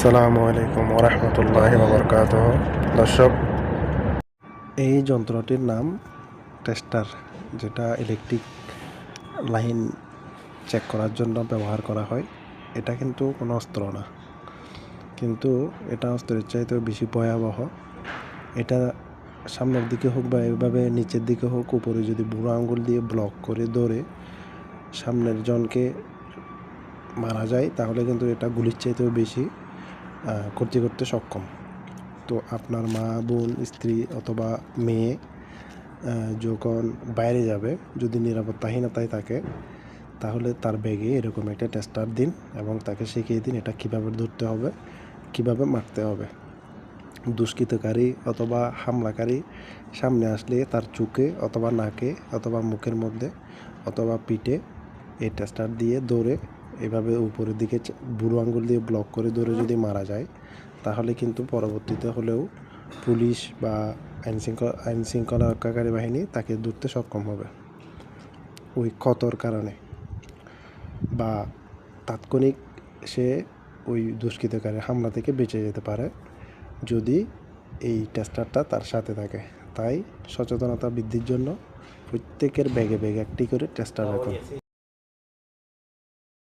আসসালামু আলাইকুম ওরহমতুল্লাহি ওবরকাতুহ। দর্শক, এই যন্ত্রটির নাম টেস্টার, যেটা ইলেকট্রিক লাইন চেক করার জন্য ব্যবহার করা হয়। এটা কিন্তু কোনো অস্ত্র না, কিন্তু এটা অস্ত্রের চাইতেও বেশি ভয়াবহ। এটা সামনের দিকে হোক বা এভাবে নিচের দিকে হোক, উপরে যদি বুড়ো আঙ্গুল দিয়ে ব্লক করে ধরে সামনের জনকে মারা যায়, তাহলে কিন্তু এটা গুলির চাইতেও বেশি ক্ষতি করতে সক্ষম। তো আপনার মা, বোন, স্ত্রী অথবা মেয়ে যখন বাইরে যাবে, যদি নিরাপত্তাহীনতায় থাকে, তাহলে তার ব্যাগে এরকম একটা টেস্টার দিন এবং তাকে শিখিয়ে দিন এটা কীভাবে ধরতে হবে, কীভাবে মারতে হবে। দুষ্কৃতকারী অথবা হামলাকারী সামনে আসলে তার চোখে অথবা নাকে অথবা মুখের মধ্যে অথবা পিঠে এই টেস্টার দিয়ে দৌড়ে এভাবে উপরের দিকে বুড়ো আঙ্গুল দিয়ে ব্লক করে দৌড়ে যদি মারা যায়, তাহলে কিন্তু পরবর্তীতে হলেও পুলিশ বা আইন শৃঙ্খলা রক্ষাকারী বাহিনী তাকে ধরতে সক্ষম হবে ওই ক্ষতর কারণে, বা তাৎক্ষণিক সে ওই দুষ্কৃতকারীর হামলা থেকে বেঁচে যেতে পারে যদি এই টেস্টারটা তার সাথে থাকে। তাই সচেতনতা বৃদ্ধির জন্য প্রত্যেকের ব্যাগে ব্যাগে একটি করে টেস্টার রাখুন।